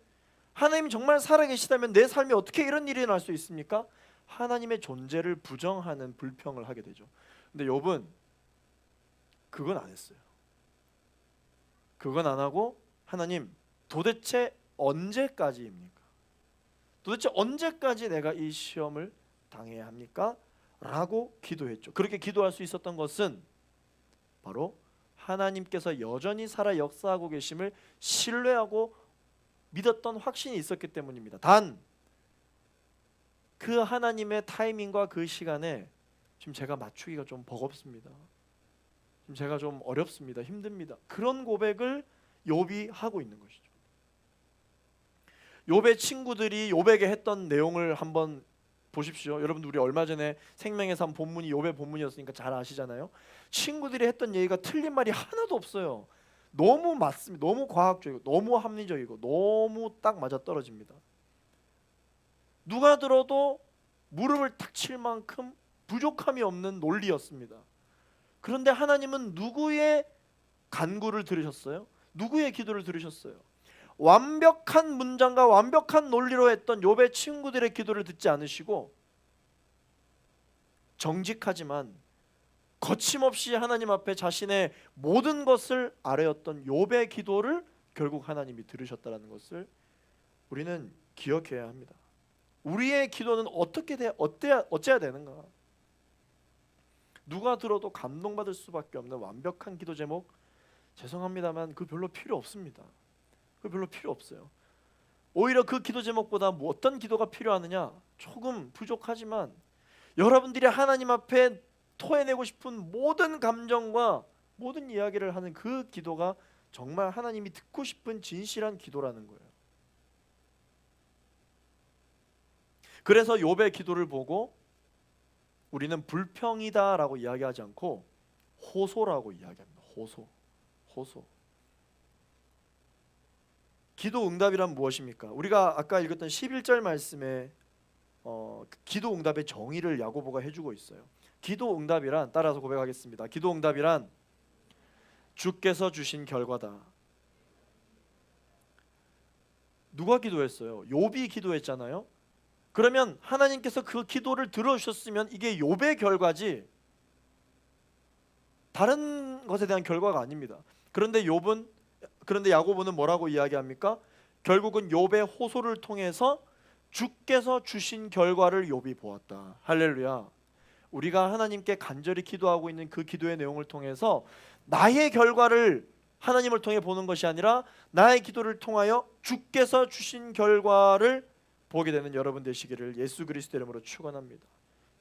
하나님 정말 살아계시다면 내 삶에 어떻게 이런 일이 날 수 있습니까? 하나님의 존재를 부정하는 불평을 하게 되죠. 근데 욥은 그건 안 했어요. 그건 안 하고 하나님 도대체 언제까지입니까? 도대체 언제까지 내가 이 시험을 당해야 합니까? 라고 기도했죠. 그렇게 기도할 수 있었던 것은 바로 하나님께서 여전히 살아 역사하고 계심을 신뢰하고 믿었던 확신이 있었기 때문입니다. 단 그 하나님의 타이밍과 그 시간에 지금 제가 맞추기가 좀 버겁습니다. 지금 제가 좀 어렵습니다. 힘듭니다. 그런 고백을 욥이 하고 있는 것이죠. 욥의 친구들이 욥에게 했던 내용을 한번 보십시오. 여러분들 우리 얼마 전에 생명의 삶 본문이 욥의 본문이었으니까 잘 아시잖아요. 친구들이 했던 얘기가 틀린 말이 하나도 없어요. 너무 맞습니다. 너무 과학적이고 너무 합리적이고 너무 딱 맞아떨어집니다. 누가 들어도 무릎을 탁 칠 만큼 부족함이 없는 논리였습니다. 그런데 하나님은 누구의 간구를 들으셨어요? 누구의 기도를 들으셨어요? 완벽한 문장과 완벽한 논리로 했던 욥의 친구들의 기도를 듣지 않으시고 정직하지만 거침없이 하나님 앞에 자신의 모든 것을 아뢰었던 욥의 기도를 결국 하나님이 들으셨다는 것을 우리는 기억해야 합니다. 우리의 기도는 어째야 되는가? 누가 들어도 감동받을 수밖에 없는 완벽한 기도 제목, 죄송합니다만 그 별로 필요 없습니다. 그 별로 필요 없어요. 오히려 그 기도 제목보다 어떤 기도가 필요하느냐? 조금 부족하지만 여러분들이 하나님 앞에 토해내고 싶은 모든 감정과 모든 이야기를 하는 그 기도가 정말 하나님이 듣고 싶은 진실한 기도라는 거예요. 그래서 욥의 기도를 보고 우리는 불평이다라고 이야기하지 않고 호소라고 이야기합니다. 호소. 기도 응답이란 무엇입니까? 우리가 아까 읽었던 11절 말씀에 기도 응답의 정의를 야고보가 해주고 있어요. 기도 응답이란, 따라서 고백하겠습니다. 기도 응답이란 주께서 주신 결과다. 누가 기도했어요? 욥이 기도했잖아요. 그러면 하나님께서 그 기도를 들어주셨으면 이게 욥의 결과지 다른 것에 대한 결과가 아닙니다. 그런데 야고보는 뭐라고 이야기합니까? 결국은 욥의 호소를 통해서 주께서 주신 결과를 욥이 보았다. 할렐루야. 우리가 하나님께 간절히 기도하고 있는 그 기도의 내용을 통해서 나의 결과를 하나님을 통해 보는 것이 아니라 나의 기도를 통하여 주께서 주신 결과를 보게 되는 여러분 되시기를 예수 그리스도 이름으로 축원합니다.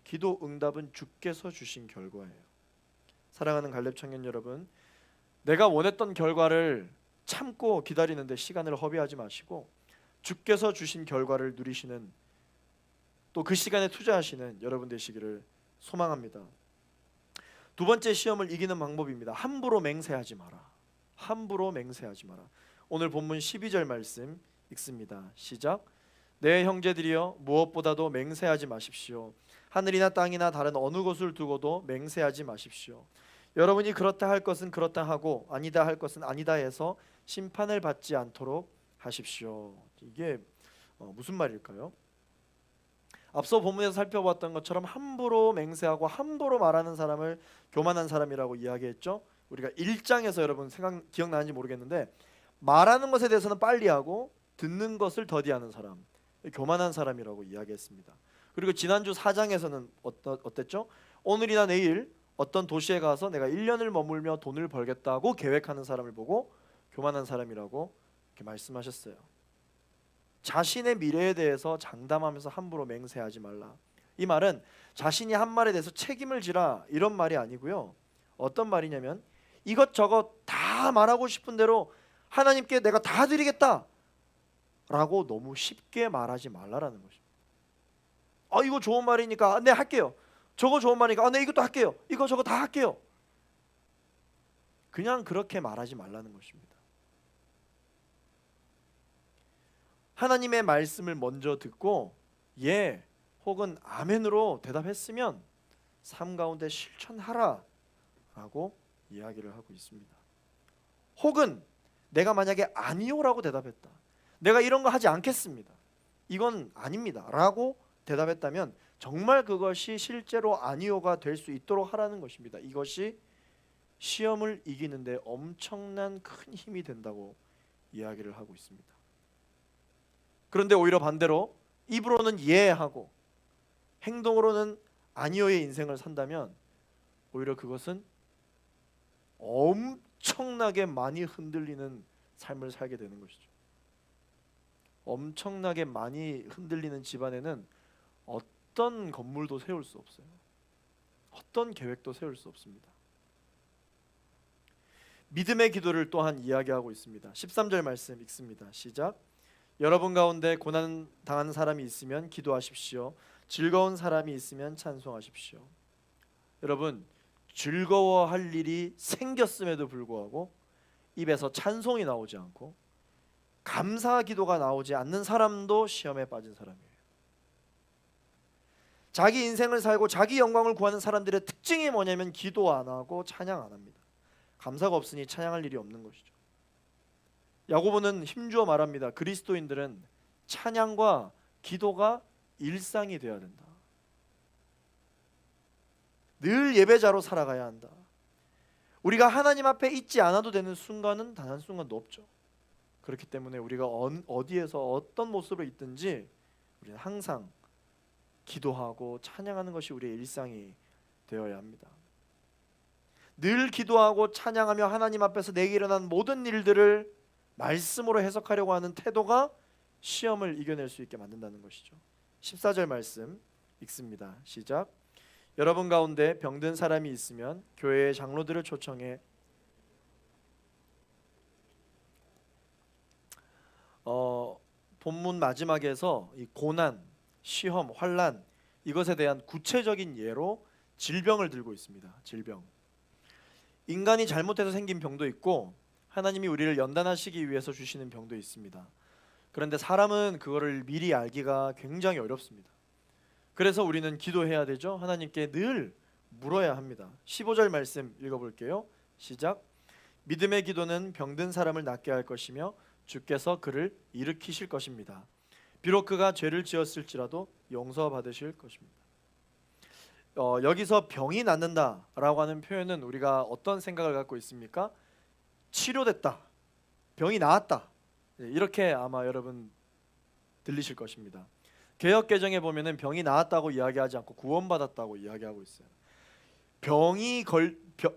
기도 응답은 주께서 주신 결과예요. 사랑하는 갈렙 청년 여러분, 내가 원했던 결과를 참고 기다리는데 시간을 허비하지 마시고 주께서 주신 결과를 누리시는, 또 그 시간에 투자하시는 여러분 되시기를 소망합니다. 두 번째 시험을 이기는 방법입니다. 함부로 맹세하지 마라. 함부로 맹세하지 마라. 오늘 본문 12절 말씀 읽습니다. 시작. 내 형제들이여 무엇보다도 맹세하지 마십시오. 하늘이나 땅이나 다른 어느 것을 두고도 맹세하지 마십시오. 여러분이 그렇다 할 것은 그렇다 하고 아니다 할 것은 아니다 해서 심판을 받지 않도록 하십시오. 이게 무슨 말일까요? 앞서 본문에서 살펴봤던 것처럼 함부로 맹세하고 함부로 말하는 사람을 교만한 사람이라고 이야기했죠. 우리가 1장에서 여러분 기억나는지 모르겠는데 말하는 것에 대해서는 빨리 하고 듣는 것을 더디하는 사람, 교만한 사람이라고 이야기했습니다. 그리고 지난주 4장에서는 어땠죠? 오늘이나 내일 어떤 도시에 가서 내가 1년을 머물며 돈을 벌겠다고 계획하는 사람을 보고 교만한 사람이라고 이렇게 말씀하셨어요. 자신의 미래에 대해서 장담하면서 함부로 맹세하지 말라. 이 말은 자신이 한 말에 대해서 책임을 지라 이런 말이 아니고요. 어떤 말이냐면 이것저것 다 말하고 싶은 대로 하나님께 내가 다 드리겠다 라고 너무 쉽게 말하지 말라라는 것입니다. 이거 좋은 말이니까 네 할게요. 저거 좋은 말이니까 네 이것도 할게요. 이거 저거 다 할게요. 그냥 그렇게 말하지 말라는 것입니다. 하나님의 말씀을 먼저 듣고 예 혹은 아멘으로 대답했으면 삶 가운데 실천하라 라고 이야기를 하고 있습니다. 혹은 내가 만약에 아니요라고 대답했다. 내가 이런 거 하지 않겠습니다. 이건 아닙니다 라고 대답했다면 정말 그것이 실제로 아니요가 될 수 있도록 하라는 것입니다. 이것이 시험을 이기는데 엄청난 큰 힘이 된다고 이야기를 하고 있습니다. 그런데 오히려 반대로 입으로는 예 하고 행동으로는 아니요의 인생을 산다면 오히려 그것은 엄청나게 많이 흔들리는 삶을 살게 되는 것이죠. 엄청나게 많이 흔들리는 집안에는 어떤 건물도 세울 수 없어요. 어떤 계획도 세울 수 없습니다. 믿음의 기도를 또한 이야기하고 있습니다. 13절 말씀 읽습니다. 시작. 여러분 가운데 고난 당하는 사람이 있으면 기도하십시오. 즐거운 사람이 있으면 찬송하십시오. 여러분 즐거워할 일이 생겼음에도 불구하고 입에서 찬송이 나오지 않고 감사 기도가 나오지 않는 사람도 시험에 빠진 사람이에요. 자기 인생을 살고 자기 영광을 구하는 사람들의 특징이 뭐냐면 기도 안 하고 찬양 안 합니다. 감사가 없으니 찬양할 일이 없는 것이죠. 야고보는 힘주어 말합니다. 그리스도인들은 찬양과 기도가 일상이 되어야 된다. 늘 예배자로 살아가야 한다. 우리가 하나님 앞에 있지 않아도 되는 순간은 단 한 순간도 없죠. 그렇기 때문에 우리가 어디에서 어떤 모습으로 있든지 우리는 항상 기도하고 찬양하는 것이 우리의 일상이 되어야 합니다. 늘 기도하고 찬양하며 하나님 앞에서 내게 일어난 모든 일들을 말씀으로 해석하려고 하는 태도가 시험을 이겨낼 수 있게 만든다는 것이죠. 14절 말씀 읽습니다. 시작. 여러분 가운데 병든 사람이 있으면 교회의 장로들을 초청해 본문 마지막에서 이 고난, 시험, 환난 이것에 대한 구체적인 예로 질병을 들고 있습니다. 질병. 인간이 잘못해서 생긴 병도 있고 하나님이 우리를 연단하시기 위해서 주시는 병도 있습니다. 그런데 사람은 그거를 미리 알기가 굉장히 어렵습니다. 그래서 우리는 기도해야 되죠. 하나님께 늘 물어야 합니다. 15절 말씀 읽어볼게요. 시작. 믿음의 기도는 병든 사람을 낫게 할 것이며 주께서 그를 일으키실 것입니다. 비록 그가 죄를 지었을지라도 용서받으실 것입니다. 여기서 병이 낫는다라고 하는 표현은 우리가 어떤 생각을 갖고 있습니까? 치료됐다, 병이 나았다, 이렇게 아마 여러분 들리실 것입니다. 개역 개정에 보면은 병이 나았다고 이야기하지 않고 구원받았다고 이야기하고 있어요.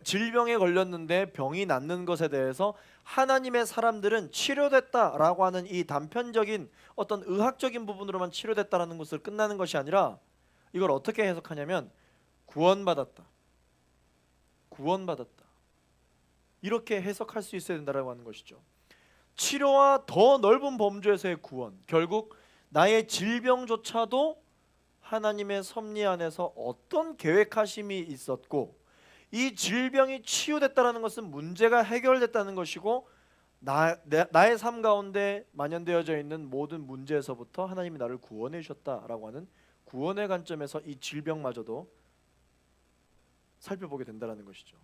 질병에 걸렸는데 병이 낫는 것에 대해서 하나님의 사람들은 치료됐다라고 하는 이 단편적인 어떤 의학적인 부분으로만 치료됐다라는 것을 끝나는 것이 아니라 이걸 어떻게 해석하냐면 구원받았다, 구원받았다, 이렇게 해석할 수 있어야 된다라고 하는 것이죠. 치료와 더 넓은 범주에서의 구원, 결국 나의 질병조차도 하나님의 섭리 안에서 어떤 계획하심이 있었고 이 질병이 치유됐다는 것은 문제가 해결됐다는 것이고 나의 삶 가운데 만연되어져 있는 모든 문제에서부터 하나님이 나를 구원해 주셨다라고 하는 구원의 관점에서 이 질병마저도 살펴보게 된다는 것이죠.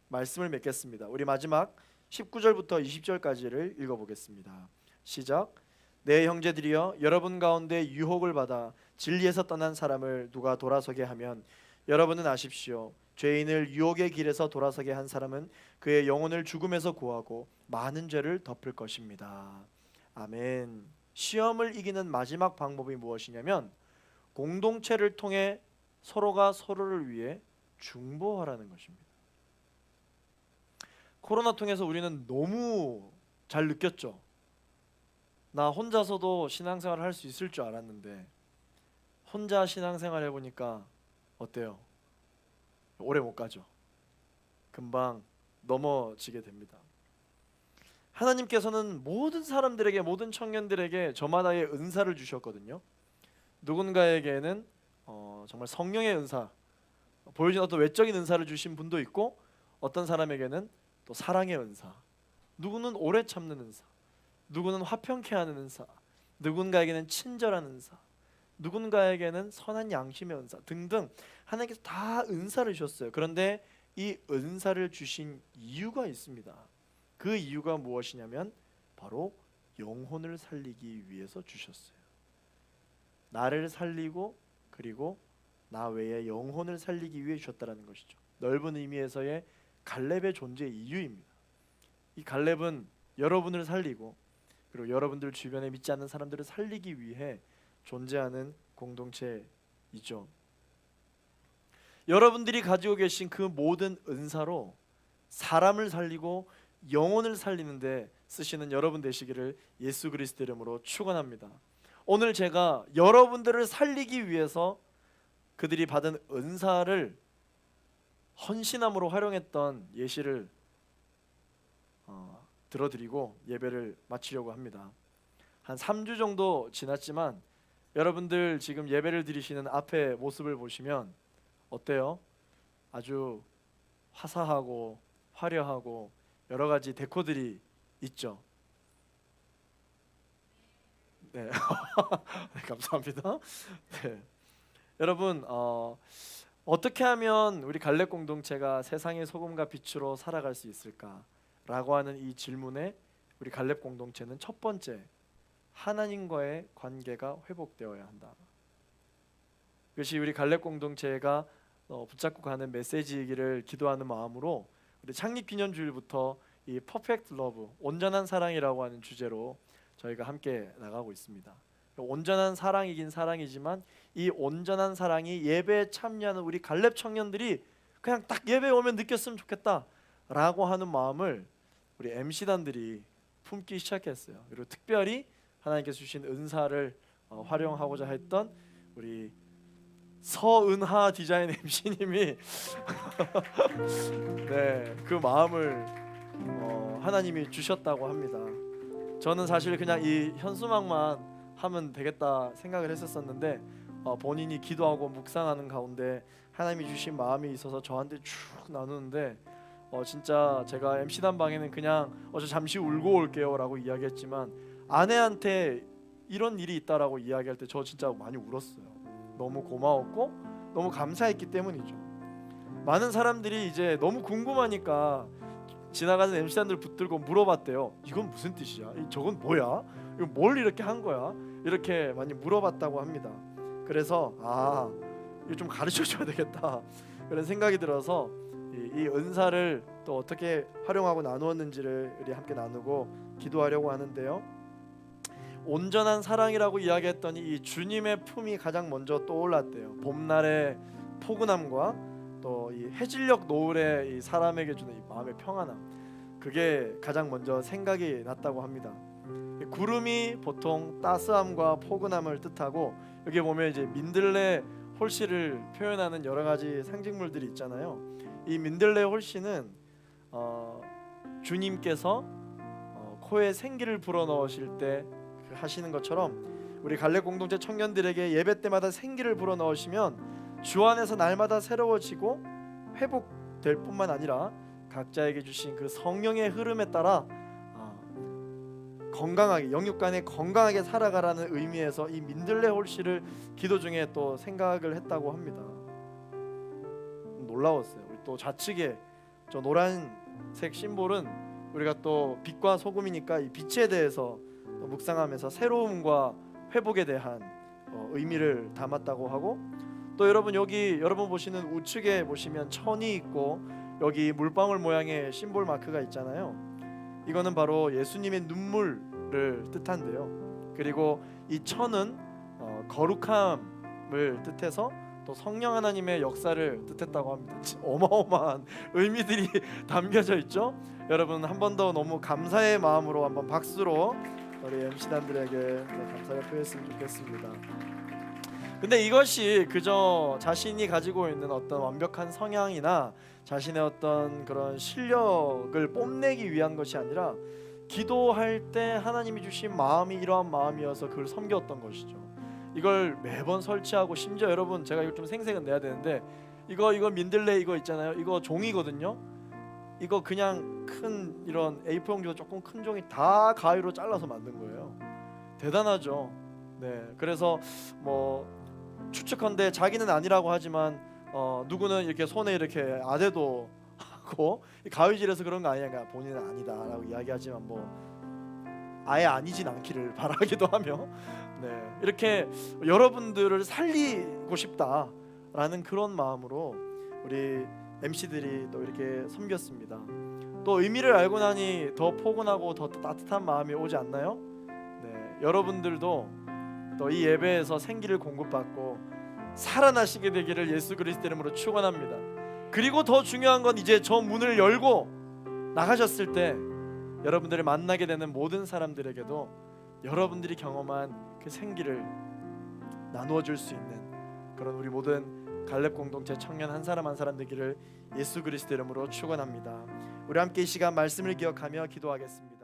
말씀을 맺겠습니다. 우리 마지막 19절부터 20절까지를 읽어보겠습니다. 시작. 내 형제들이여, 여러분 가운데 유혹을 받아 진리에서 떠난 사람을 누가 돌아서게 하면 여러분은 아십시오. 죄인을 유혹의 길에서 돌아서게 한 사람은 그의 영혼을 죽음에서 구하고 많은 죄를 덮을 것입니다. 아멘. 시험을 이기는 마지막 방법이 무엇이냐면 공동체를 통해 서로가 서로를 위해 중보하라는 것입니다. 코로나 통해서 우리는 너무 잘 느꼈죠. 나 혼자서도 신앙생활을 할 수 있을 줄 알았는데 혼자 신앙생활 해보니까 어때요? 오래 못 가죠. 금방 넘어지게 됩니다. 하나님께서는 모든 사람들에게, 모든 청년들에게 저마다의 은사를 주셨거든요. 누군가에게는 정말 성령의 은사, 보여진 어떤 외적인 은사를 주신 분도 있고 어떤 사람에게는 또 사랑의 은사, 누구는 오래 참는 은사, 누구는 화평케 하는 은사, 누군가에게는 친절한 은사, 누군가에게는 선한 양심의 은사 등등 하나님께서 다 은사를 주셨어요. 그런데 이 은사를 주신 이유가 있습니다. 그 이유가 무엇이냐면 바로 영혼을 살리기 위해서 주셨어요. 나를 살리고 그리고 나 외에 영혼을 살리기 위해 주셨다는 것이죠. 넓은 의미에서의 갈렙의 존재의 이유입니다. 이 갈렙은 여러분을 살리고 그리고 여러분들 주변에 믿지 않는 사람들을 살리기 위해 존재하는 공동체이죠. 여러분들이 가지고 계신 그 모든 은사로 사람을 살리고 영혼을 살리는데 쓰시는 여러분 되시기를 예수 그리스도 이름으로 축원합니다. 오늘 제가 여러분들을 살리기 위해서 그들이 받은 은사를 헌신함으로 활용했던 예시를 들어드리고 예배를 마치려고 합니다. 한 3주 정도 지났지만 여러분들 지금 예배를 드리시는 앞에 모습을 보시면 어때요? 아주 화사하고 화려하고 여러 가지 데코들이 있죠. 네, 감사합니다. 네. 여러분 어떻게 하면 우리 갈렙 공동체가 세상의 소금과 빛으로 살아갈 수 있을까라고 하는 이 질문에 우리 갈렙 공동체는 첫 번째, 하나님과의 관계가 회복되어야 한다. 그것이 우리 갈렙 공동체가 붙잡고 가는 메시지이기를 기도하는 마음으로 우리 창립 기념주일부터 이 퍼펙트 러브, 온전한 사랑이라고 하는 주제로 저희가 함께 나가고 있습니다. 온전한 사랑이긴 사랑이지만 이 온전한 사랑이 예배에 참여하는 우리 갈렙 청년들이 그냥 딱 예배에 오면 느꼈으면 좋겠다라고 하는 마음을 우리 MC단들이 품기 시작했어요. 그리고 특별히 하나님께서 주신 은사를 활용하고자 했던 우리 서은하 디자인 MC님이 네, 그 마음을 하나님이 주셨다고 합니다. 저는 사실 그냥 이 현수막만 하면 되겠다 생각을 했었는데 본인이 기도하고 묵상하는 가운데 하나님이 주신 마음이 있어서 저한테 쭉 나누는데 진짜 제가 MC단 방에는 그냥 저 잠시 울고 올게요 라고 이야기했지만 아내한테 이런 일이 있다라고 이야기할 때 저 진짜 많이 울었어요. 너무 고마웠고 너무 감사했기 때문이죠. 많은 사람들이 이제 너무 궁금하니까 지나가는 MC단들 붙들고 물어봤대요. 이건 무슨 뜻이야? 저건 뭐야? 이거 뭘 이렇게 한 거야? 이렇게 많이 물어봤다고 합니다. 그래서 이거 좀 가르쳐줘야 되겠다 그런 생각이 들어서 이 은사를 또 어떻게 활용하고 나누었는지를 우리 함께 나누고 기도하려고 하는데요. 온전한 사랑이라고 이야기했더니 이 주님의 품이 가장 먼저 떠올랐대요. 봄날의 포근함과 또 이 해질녘 노을에 이 사람에게 주는 이 마음의 평안함, 그게 가장 먼저 생각이 났다고 합니다. 구름이 보통 따스함과 포근함을 뜻하고, 여기 보면 이제 민들레 홀씨를 표현하는 여러 가지 상징물들이 있잖아요. 이 민들레 홀씨는 주님께서 코에 생기를 불어넣으실 때 하시는 것처럼 우리 갈렙 공동체 청년들에게 예배 때마다 생기를 불어넣으시면 주 안에서 날마다 새로워지고 회복될 뿐만 아니라 각자에게 주신 그 성령의 흐름에 따라 건강하게, 영육 간에 건강하게 살아가라는 의미에서 이 민들레 홀씨를 기도 중에 또 생각을 했다고 합니다. 놀라웠어요. 우리 또 좌측에 저 노란색 심볼은 우리가 또 빛과 소금이니까 이 빛에 대해서 또 묵상하면서 새로움과 회복에 대한 의미를 담았다고 하고, 또 여러분 여기 여러분 보시는 우측에 보시면 천이 있고 여기 물방울 모양의 심볼 마크가 있잖아요. 이거는 바로 예수님의 눈물을 뜻한데요. 그리고 이 천은 거룩함을 뜻해서 또 성령 하나님의 역사를 뜻했다고 합니다. 어마어마한 의미들이 담겨져 있죠. 여러분 한 번 더 너무 감사의 마음으로 한번 박수로 우리 MC단들에게 감사를 표했으면 좋겠습니다. 근데 이것이 그저 자신이 가지고 있는 어떤 완벽한 성향이나 자신의 어떤 그런 실력을 뽐내기 위한 것이 아니라 기도할 때 하나님이 주신 마음이 이러한 마음이어서 그걸 섬겼던 것이죠. 이걸 매번 설치하고, 심지어 여러분 제가 이거 좀 생색은 내야 되는데 이거 민들레 이거 있잖아요. 이거 종이거든요. 이거 그냥 큰 이런 A4 용지보다 조금 큰 종이 다 가위로 잘라서 만든 거예요. 대단하죠. 네, 그래서 뭐 추측컨대 자기는 아니라고 하지만 누구는 이렇게 손에 이렇게 아대도 하고 가위질해서 그런 거 아니냐, 본인은 아니다라고 이야기하지만 뭐 아예 아니진 않기를 바라기도 하며, 네, 이렇게 여러분들을 살리고 싶다라는 그런 마음으로 우리 MC들이 또 이렇게 섬겼습니다. 또 의미를 알고 나니 더 포근하고 더 따뜻한 마음이 오지 않나요? 네, 여러분들도 또 이 예배에서 생기를 공급받고 살아나시게 되기를 예수 그리스도 이름으로 축원합니다. 그리고 더 중요한 건 이제 저 문을 열고 나가셨을 때 여러분들을 만나게 되는 모든 사람들에게도 여러분들이 경험한 그 생기를 나누어 줄 수 있는 그런 우리 모든 갈렙 공동체 청년 한 사람 한 사람 되기를 예수 그리스도 이름으로 축원합니다. 우리 함께 이 시간 말씀을 기억하며 기도하겠습니다.